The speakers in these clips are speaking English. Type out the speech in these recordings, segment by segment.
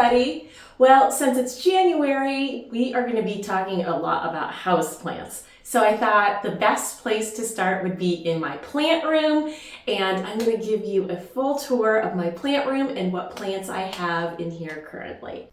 everybody. Well, since it's January, we are going to be talking a lot about houseplants. So I thought the best place to start would be in my plant room, and I'm going to give you a full tour of my plant room and what plants I have in here currently.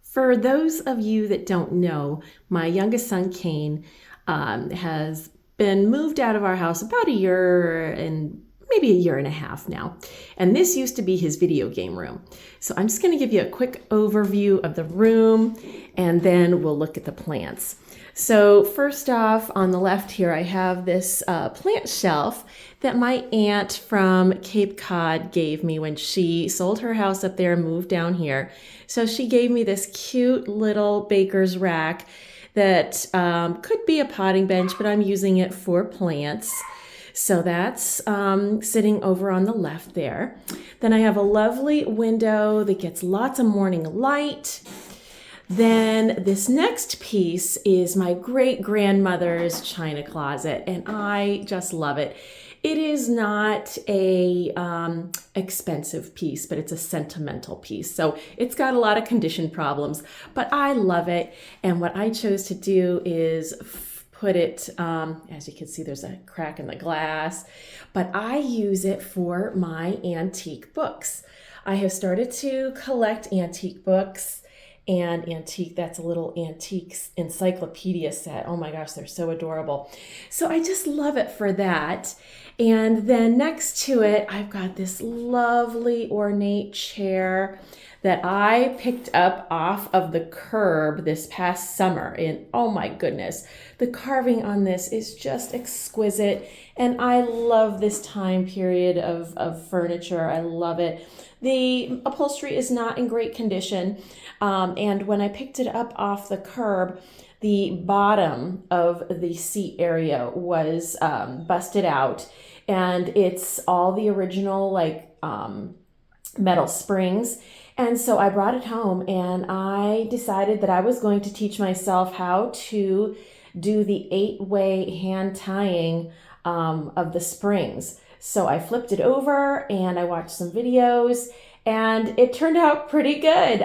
For those of you that don't know, my youngest son, Kane, has been moved out of our house about a year and maybe a year and a half now. And this used to be his video game room. So I'm just going to give you a quick overview of the room, and then we'll look at the plants. So first off, on the left here, I have this plant shelf that my aunt from Cape Cod gave me when she sold her house up there and moved down here. So she gave me this cute little baker's rack that could be a potting bench, but I'm using it for plants. So that's sitting over on the left there. Then I have a lovely window that gets lots of morning light. Then this next piece is my great-grandmother's china closet, and I just love it. It is not a expensive piece, but it's a sentimental piece. So it's got a lot of condition problems, but I love it. And what I chose to do is put it, as you can see, there's a crack in the glass, but I use it for my antique books. I have started to collect antique books, and that's a little antique encyclopedia set. Oh my gosh, they're so adorable. So I just love it for that. And then next to it, I've got this lovely ornate chair that I picked up off of the curb this past summer. And oh my goodness, the carving on this is just exquisite. And I love this time period of furniture. I love it. The upholstery is not in great condition. And when I picked it up off the curb, the bottom of the seat area was busted out. And it's all the original metal springs. And so I brought it home, and I decided that I was going to teach myself how to do the 8-way hand tying of the springs. So I flipped it over and I watched some videos, and it turned out pretty good.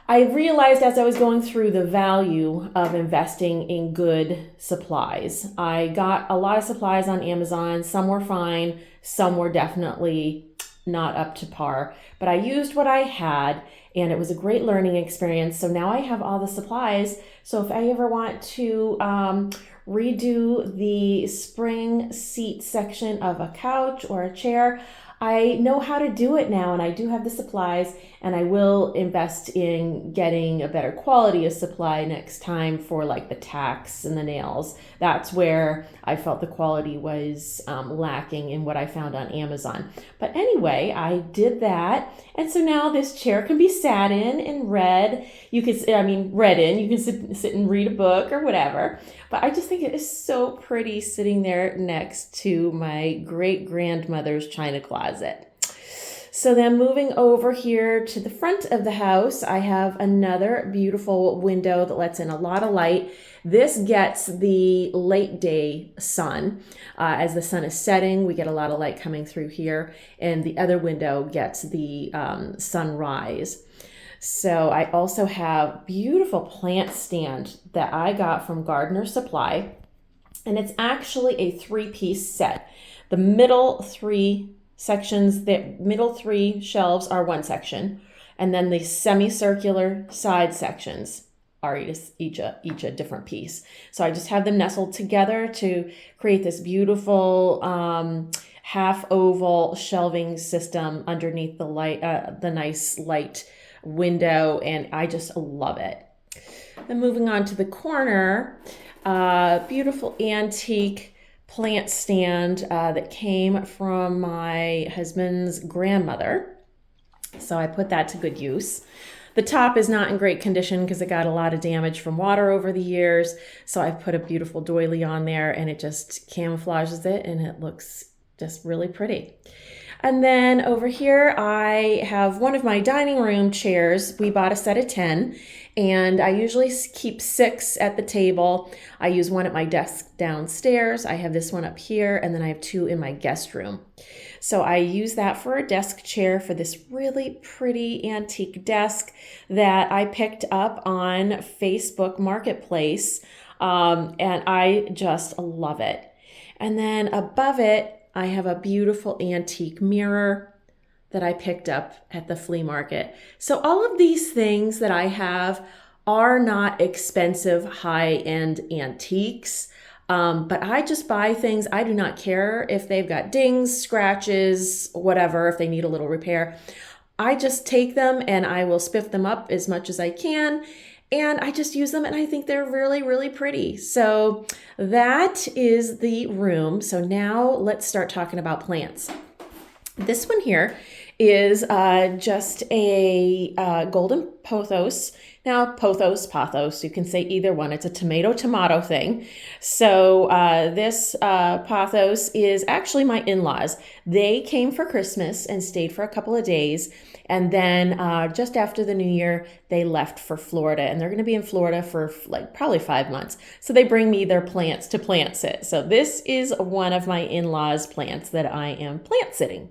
I realized as I was going through the value of investing in good supplies. I got a lot of supplies on Amazon. Some were fine, some were definitely not up to par, but I used what I had, and it was a great learning experience. So now I have all the supplies. So if I ever want to redo the spring seat section of a couch or a chair, I know how to do it now, and I do have the supplies, and I will invest in getting a better quality of supply next time for like the tacks and the nails. That's where I felt the quality was lacking in what I found on Amazon. But anyway, I did that, and so now this chair can be sat in and read. You can sit and read a book or whatever. But I just think it is so pretty sitting there next to my great-grandmother's china closet. So then moving over here to the front of the house, I have another beautiful window that lets in a lot of light. This gets the late day sun. As the sun is setting, we get a lot of light coming through here, and the other window gets the sunrise. So I also have beautiful plant stand that I got from Gardener Supply, and it's actually a 3-piece set. The middle 3 sections, the middle 3 shelves are one section, and then the semicircular side sections are each a different piece. So I just have them nestled together to create this beautiful half oval shelving system underneath the nice light window, and I just love it. Then moving on to the corner, beautiful antique plant stand that came from my husband's grandmother. So I put that to good use. The top is not in great condition because it got a lot of damage from water over the years. So I've put a beautiful doily on there, and it just camouflages it, and it looks just really pretty. And then over here, I have one of my dining room chairs. We bought a set of 10, and I usually keep 6 at the table. I use one at my desk downstairs. I have this one up here, and then I have 2 in my guest room. So I use that for a desk chair for this really pretty antique desk that I picked up on Facebook Marketplace. And I just love it. And then above it, I have a beautiful antique mirror that I picked up at the flea market. So all of these things that I have are not expensive high-end antiques, but I just buy things. I do not care if they've got dings, scratches, whatever, if they need a little repair. I just take them and I will spiff them up as much as I can, and I just use them, and I think they're really, really pretty. So that is the room. So now let's start talking about plants. This one here is just a golden pothos. Now, pothos, you can say either one. It's a tomato thing. So this pothos is actually my in-laws. They came for Christmas and stayed for a couple of days. And then just after the new year, they left for Florida. And they're going to be in Florida for like probably 5 months. So they bring me their plants to plant sit. So this is one of my in-laws' plants that I am plant sitting.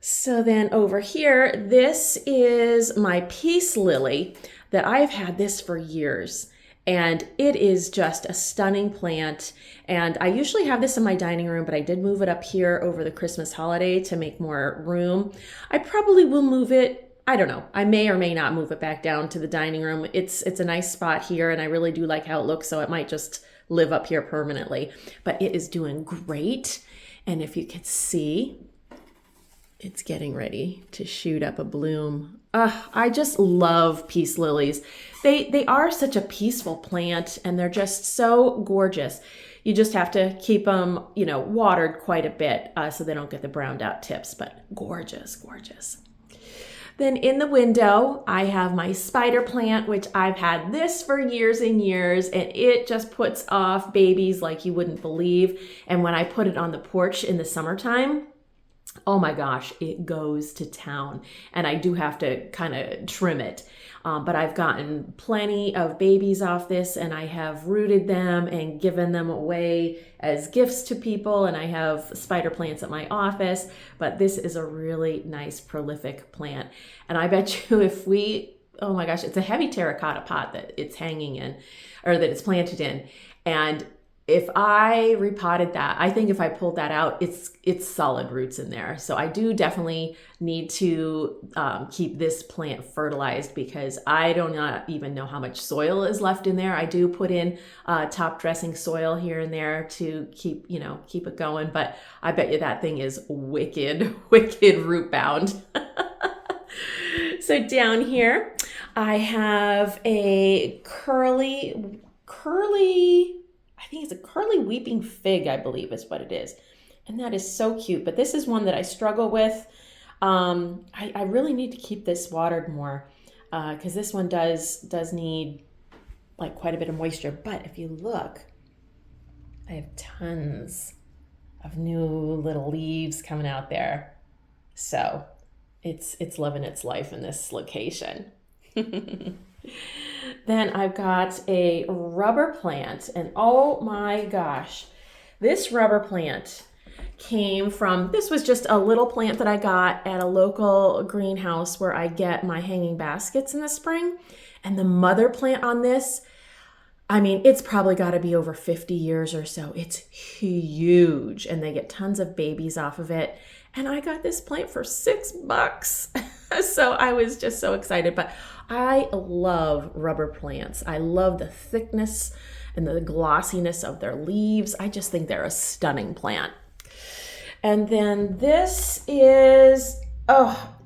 So then over here, this is my peace lily that I've had this for years. And it is just a stunning plant. And I usually have this in my dining room, but I did move it up here over the Christmas holiday to make more room. I probably will move it. I don't know. I may or may not move it back down to the dining room. It's a nice spot here, and I really do like how it looks, so it might just live up here permanently. But it is doing great. And if you can see, it's getting ready to shoot up a bloom. I just love peace lilies. They are such a peaceful plant, and they're just so gorgeous. You just have to keep them, watered quite a bit so they don't get the browned out tips, but gorgeous, gorgeous. Then in the window, I have my spider plant, which I've had this for years and years, and it just puts off babies like you wouldn't believe. And when I put it on the porch in the summertime, oh my gosh, it goes to town. And I do have to kind of trim it. But I've gotten plenty of babies off this, and I have rooted them and given them away as gifts to people. And I have spider plants at my office, but this is a really nice prolific plant. And I bet you oh my gosh, it's a heavy terracotta pot that it's hanging in, or that it's planted in. And if I repotted that, I think if I pulled that out, it's solid roots in there. So I do definitely need to keep this plant fertilized, because I do not even know how much soil is left in there. I do put in top dressing soil here and there to keep it going. But I bet you that thing is wicked, wicked root bound. So down here, I have a curly, I think it's a curly weeping fig, I believe is what it is. And that is so cute. But this is one that I struggle with. I really need to keep this watered more because this one does need like quite a bit of moisture. But if you look, I have tons of new little leaves coming out there. So it's living its life in this location. Then I've got a rubber plant, and oh my gosh, this rubber plant this was just a little plant that I got at a local greenhouse where I get my hanging baskets in the spring. And the mother plant on this, it's probably got to be over 50 years or so. It's huge, and they get tons of babies off of it. And I got this plant for $6. So I was just so excited. But I love rubber plants. I love the thickness and the glossiness of their leaves. I just think they're a stunning plant. And then this is,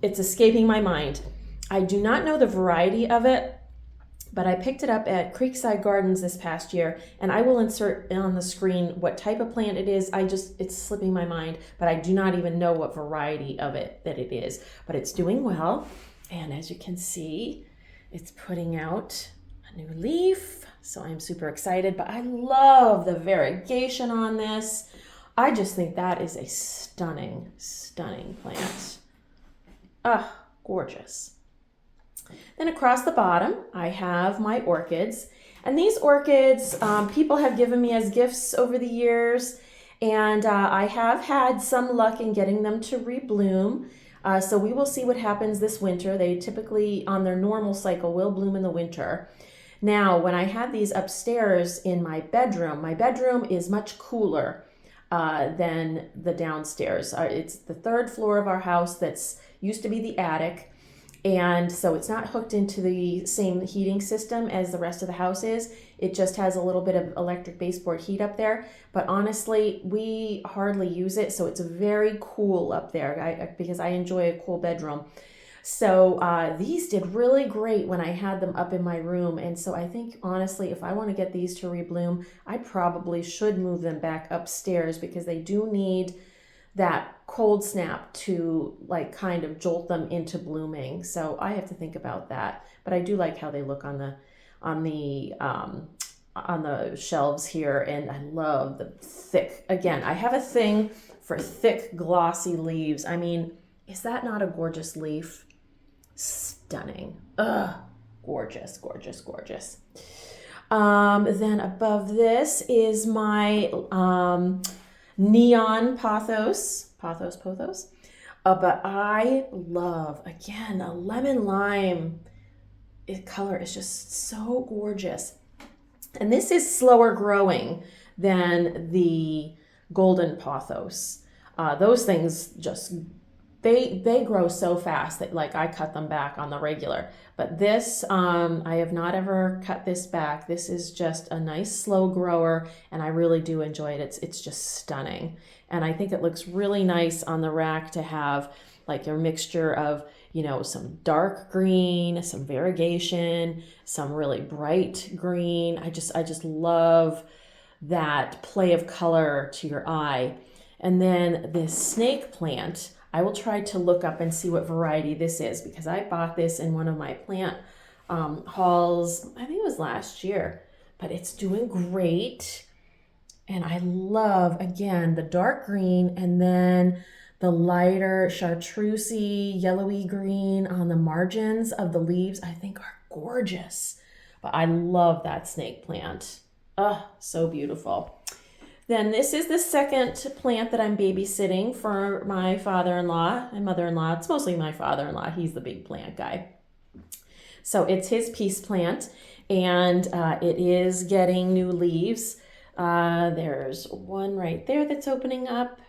it's escaping my mind. I do not know the variety of it, but I picked it up at Creekside Gardens this past year, and I will insert on the screen what type of plant it is. It's slipping my mind, but I do not even know what variety of it that it is, but it's doing well. And as you can see, it's putting out a new leaf. So I'm super excited, but I love the variegation on this. I just think that is a stunning, stunning plant. Gorgeous. Then across the bottom, I have my orchids. And these orchids, people have given me as gifts over the years. And I have had some luck in getting them to rebloom. So we will see what happens this winter. They typically, on their normal cycle, will bloom in the winter. Now, when I had these upstairs in my bedroom is much cooler than the downstairs. It's the third floor of our house that's used to be the attic. And so it's not hooked into the same heating system as the rest of the house is. It just has a little bit of electric baseboard heat up there. But honestly, we hardly use it. So it's very cool up there because I enjoy a cool bedroom. So these did really great when I had them up in my room. And so I think, honestly, if I want to get these to rebloom, I probably should move them back upstairs because they do need that cold snap to like kind of jolt them into blooming. So I have to think about that. But I do like how they look on the shelves here, and I love the thick. Again, I have a thing for thick, glossy leaves. I mean, is that not a gorgeous leaf? Stunning. Ugh, gorgeous, gorgeous, gorgeous. Then above this is my neon Pothos. But I love, again, a lemon lime color is just so gorgeous. And this is slower growing than the golden Pothos. Those things just, they grow so fast that like I cut them back on the regular. But this, I have not ever cut this back. This is just a nice slow grower, and I really do enjoy it. It's just stunning. And I think it looks really nice on the rack to have like your mixture of, you know, some dark green, some variegation, some really bright green. I just love that play of color to your eye. And then this snake plant, I will try to look up and see what variety this is because I bought this in one of my plant hauls, I think it was last year, but it's doing great. And I love, again, the dark green and then the lighter chartreusey, yellowy green on the margins of the leaves, I think are gorgeous. But I love that snake plant. Oh, so beautiful. Then this is the second plant that I'm babysitting for my father-in-law and mother-in-law. It's mostly my father-in-law. He's the big plant guy. So it's his peace plant, and it is getting new leaves. There's one right there that's opening up.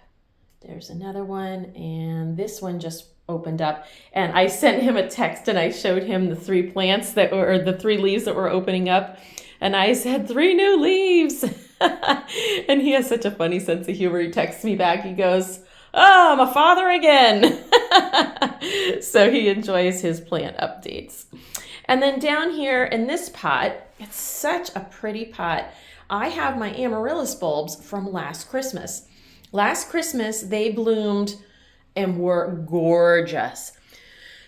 There's another one, and this one just opened up. And I sent him a text and I showed him the three plants that were, or the three leaves that were opening up. And I said, 3 new leaves. And he has such a funny sense of humor. He texts me back. He goes, oh, I'm a father again. So he enjoys his plant updates. And then down here in this pot, it's such a pretty pot. I have my Amaryllis bulbs from last Christmas. Last Christmas, they bloomed and were gorgeous.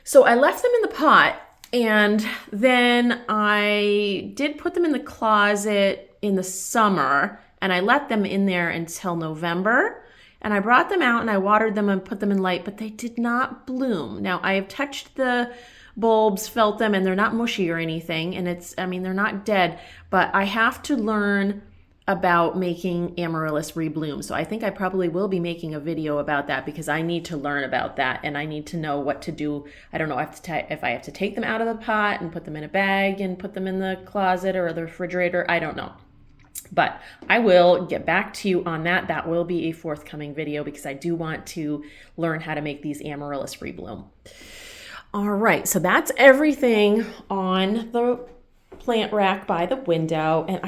So I left them in the pot, and then I did put them in the closet in the summer, and I let them in there until November. And I brought them out and I watered them and put them in light, but they did not bloom. Now, I have touched the bulbs, felt them, and they're not mushy or anything. And they're not dead, but I have to learn about making Amaryllis rebloom. So I think I probably will be making a video about that because I need to learn about that and I need to know what to do. I don't know if I have to take them out of the pot and put them in a bag and put them in the closet or the refrigerator. I don't know. But I will get back to you on that. That will be a forthcoming video because I do want to learn how to make these Amaryllis rebloom. All right, so that's everything on the plant rack by the window. And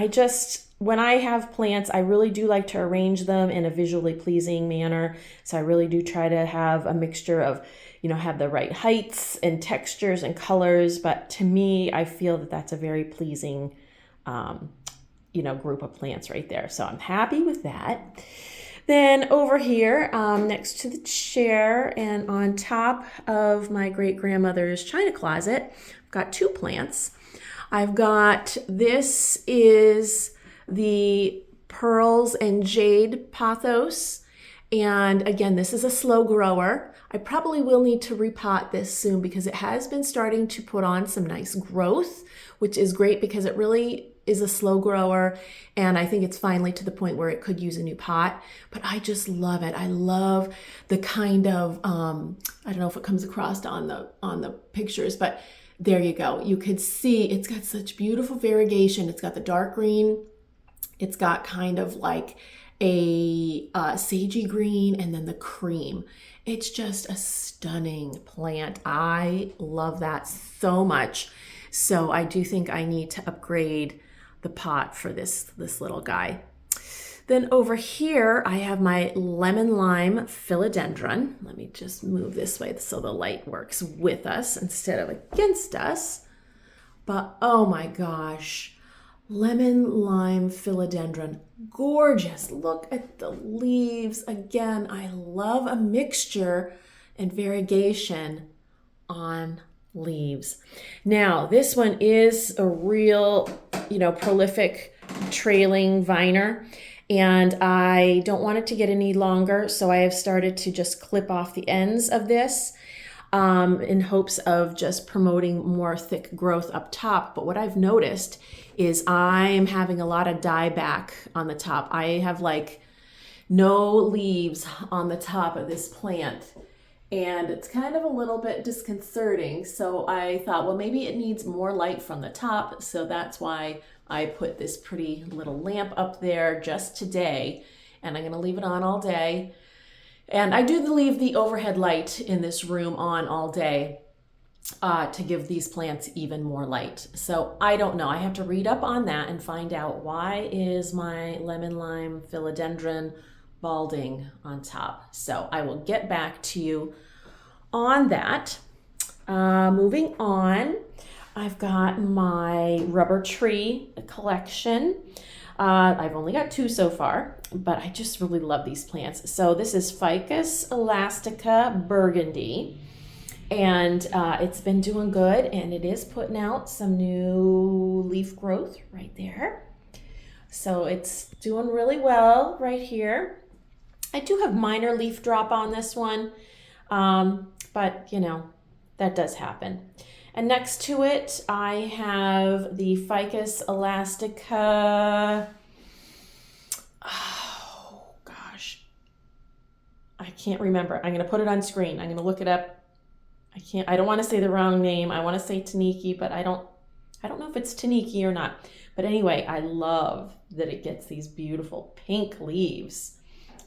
when I have plants, I really do like to arrange them in a visually pleasing manner. So I really do try to have a mixture of, have the right heights and textures and colors. But to me, I feel that that's a very pleasing, group of plants right there. So I'm happy with that. Then over here, next to the chair and on top of my great-grandmother's china closet, I've got 2 plants. This is the Pearls and Jade Pothos. And again, this is a slow grower. I probably will need to repot this soon because it has been starting to put on some nice growth, which is great because it really is a slow grower, and I think it's finally to the point where it could use a new pot. But I just love it. I love the kind of I don't know if it comes across on the pictures, but there you go. You could see it's got such beautiful variegation. It's got the dark green, it's got kind of like a sagey green, and then the cream. It's just a stunning plant. I love that so much. So I do think I need to upgrade the pot for this little guy. Then over here, I have my lemon lime philodendron. Let me just move this way so the light works with us instead of against us. But oh my gosh, lemon lime philodendron, gorgeous. Look at the leaves. Again, I love a mixture and variegation on leaves. Now, this one is a real, prolific trailing viner, and I don't want it to get any longer, so I have started to just clip off the ends of this in hopes of just promoting more thick growth up top. But what I've noticed is I'm having a lot of dieback on the top. I have like no leaves on the top of this plant, and it's kind of a little bit disconcerting. So I thought, well, maybe it needs more light from the top. So that's why I put this pretty little lamp up there just today, and I'm gonna leave it on all day. And I do leave the overhead light in this room on all day to give these plants even more light. So I don't know, I have to read up on that and find out why is my lemon lime philodendron balding on top. So I will get back to you on that. Moving on, I've got my rubber tree collection. I've only got 2 so far, but I just really love these plants. So this is Ficus, Elastica, Burgundy, and it's been doing good, and it is putting out some new leaf growth right there. So it's doing really well right here. I do have minor leaf drop on this one, but that does happen. And next to it, I have the Ficus Elastica. Oh gosh, I can't remember. I'm gonna put it on screen. I'm gonna look it up. I don't want to say the wrong name. I want to say Taniki, but I don't know if it's Taniki or not. But anyway, I love that it gets these beautiful pink leaves.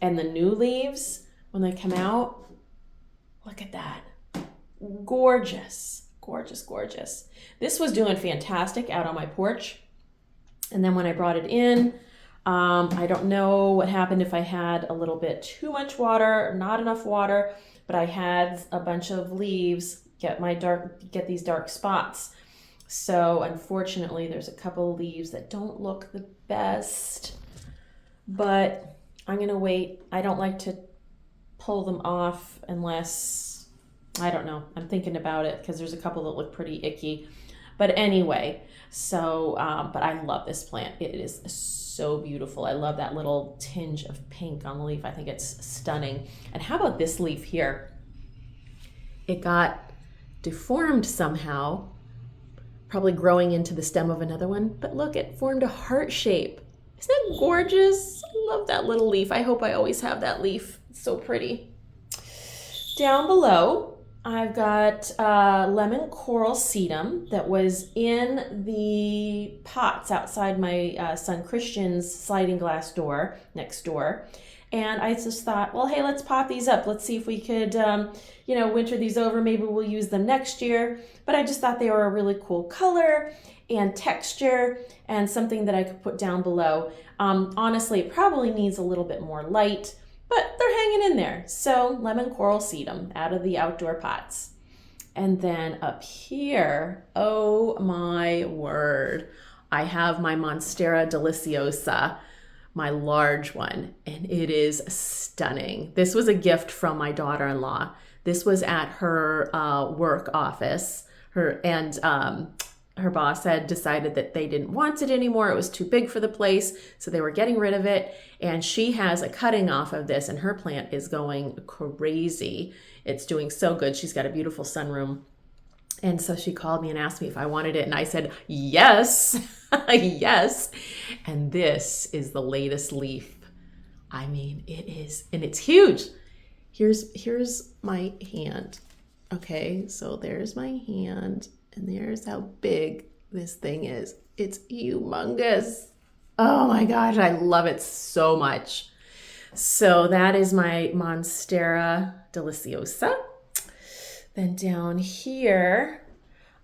And the new leaves, when they come out, look at that. Gorgeous, gorgeous, gorgeous. This was doing fantastic out on my porch. And then when I brought it in, I don't know what happened, if I had a little bit too much water or not enough water, but I had a bunch of leaves get these dark spots. So unfortunately, there's a couple of leaves that don't look the best, but I'm gonna wait. I don't like to pull them off unless, I don't know, I'm thinking about it because there's a couple that look pretty icky. But anyway, so, but I love this plant. It is so beautiful. I love that little tinge of pink on the leaf. I think it's stunning. And how about this leaf here? It got deformed somehow, probably growing into the stem of another one. But look, it formed a heart shape. Isn't that gorgeous? I love that little leaf. I hope I always have that leaf. It's so pretty. Down below, I've got lemon coral sedum that was in the pots outside my son Christian's sliding glass door next door. And I just thought, well, hey, let's pot these up. Let's see if we could, winter these over. Maybe we'll use them next year. But I just thought they were a really cool color and texture and something that I could put down below. Honestly, it probably needs a little bit more light, but they're hanging in there. So lemon coral sedum out of the outdoor pots. And then up here, oh my word, I have my Monstera deliciosa, my large one, and it is stunning. This was a gift from my daughter-in-law. This was at her work office, her boss had decided that they didn't want it anymore. It was too big for the place, so they were getting rid of it. And she has a cutting off of this, and her plant is going crazy. It's doing so good. She's got a beautiful sunroom. And so she called me and asked me if I wanted it, and I said, yes, yes. And this is the latest leaf. I mean, it is, and it's huge. Here's my hand. Okay, so there's my hand. And there's how big this thing is. It's humongous. Oh my gosh, I love it so much. So that is my Monstera deliciosa. Then down here,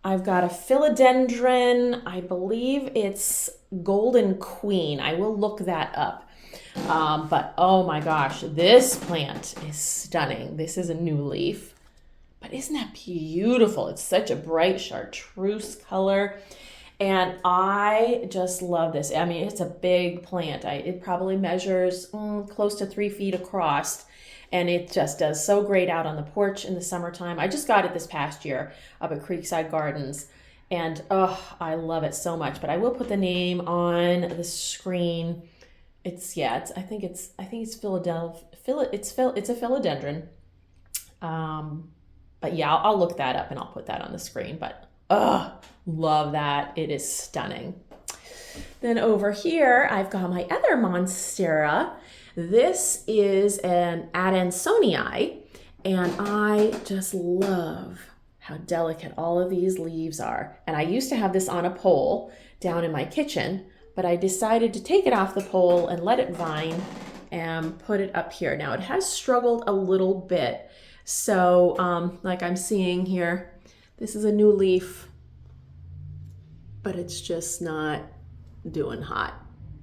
I've got a Filodendron. I believe it's Golden Queen. I will look that up. But oh my gosh, this plant is stunning. This is a new leaf. But isn't that beautiful? It's such a bright chartreuse color. And I just love this. I mean, it's a big plant. It probably measures close to 3 feet across. And it just does so great out on the porch in the summertime. I just got it this past year up at Creekside Gardens. And oh, I love it so much. But I will put the name on the screen. I think it's Philadelphia. It's a philodendron. But yeah, I'll look that up and I'll put that on the screen. But love that. It is stunning. Then over here, I've got my other Monstera. This is an Addin Sonyi, and I just love how delicate all of these leaves are. And I used to have this on a pole down in my kitchen, but I decided to take it off the pole and let it vine and put it up here. Now it has struggled a little bit. So like I'm seeing here, this is a new leaf, but it's just not doing hot.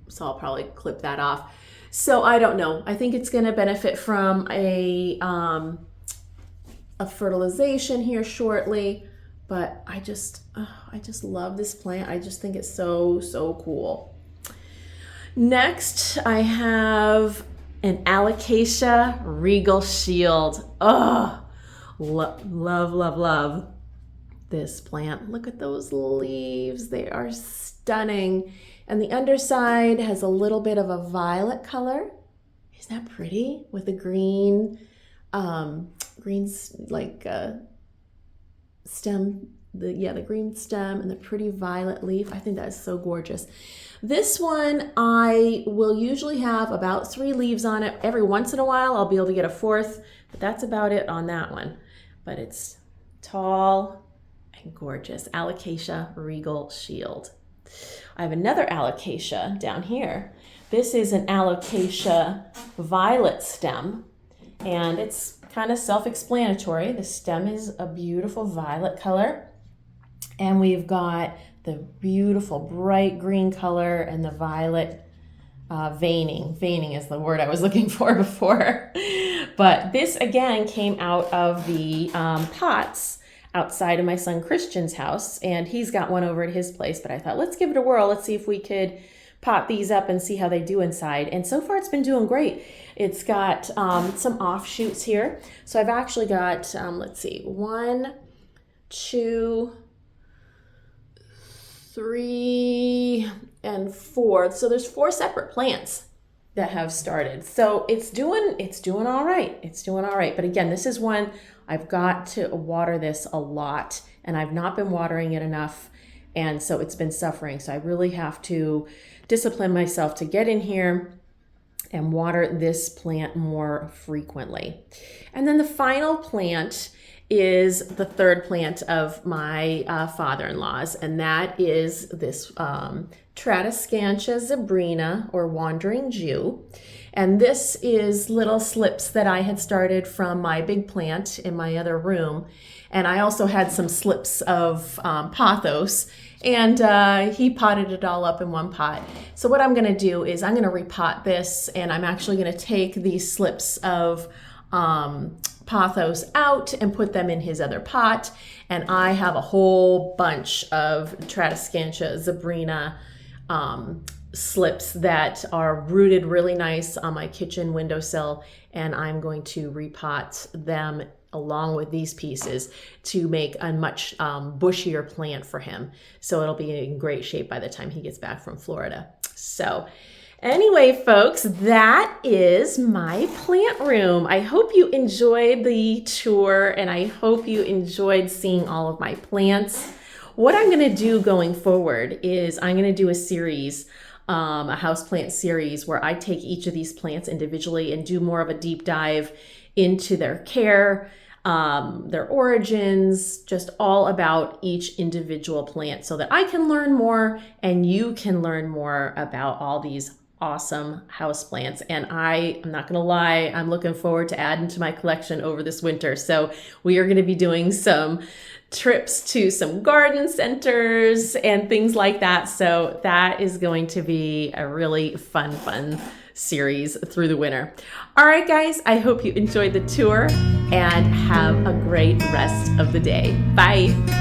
So I'll probably clip that off. So I don't know. I think it's going to benefit from a fertilization here shortly, but I just love this plant. I just think it's so, so cool. Next, I have an Alacia Regal Shield. Oh, love, love, love this plant. Look at those leaves. They are stunning. And the underside has a little bit of a violet color. Isn't that pretty? With the green, stem, the green stem and the pretty violet leaf. I think that is so gorgeous. This one, I will usually have about 3 leaves on it. Every once in a while, I'll be able to get a 4th, but that's about it on that one. But it's tall and gorgeous. Alocasia Regal Shield. I have another Alocasia down here. This is an Alocasia violet stem, and it's kind of self-explanatory. The stem is a beautiful violet color, and we've got the beautiful bright green color and the violet veining. Veining is the word I was looking for before. But this again came out of the pots outside of my son Christian's house, and he's got one over at his place, but I thought, let's give it a whirl. Let's see if we could pot these up and see how they do inside. And so far it's been doing great. It's got some offshoots here. So I've actually got, let's see, 1, 2, 3, and 4. So there's 4 separate plants that have started. So it's doing all right. It's doing all right. But again, this is one I've got to water this a lot, and I've not been watering it enough. And so it's been suffering. So I really have to discipline myself to get in here and water this plant more frequently. And then the final plant is the third plant of my father-in-law's, and that is this Tradescantia zebrina, or Wandering Jew. And this is little slips that I had started from my big plant in my other room. And I also had some slips of Pothos, and he potted it all up in one pot. So what I'm gonna do is I'm gonna repot this, and I'm actually gonna take these slips of Pothos out and put them in his other pot. And I have a whole bunch of Tradescantia zebrina slips that are rooted really nice on my kitchen windowsill, and I'm going to repot them along with these pieces to make a much bushier plant for him. So it'll be in great shape by the time he gets back from Florida. So anyway, folks, that is my plant room. I hope you enjoyed the tour and I hope you enjoyed seeing all of my plants. What I'm going to do going forward is I'm going to do a series, a houseplant series, where I take each of these plants individually and do more of a deep dive into their care, their origins, just all about each individual plant so that I can learn more and you can learn more about all these awesome houseplants. And I'm not gonna lie, I'm looking forward to adding to my collection over this winter. So we are gonna be doing some trips to some garden centers and things like that. So that is going to be a really fun series through the winter. All right, guys, I hope you enjoyed the tour and have a great rest of the day. Bye.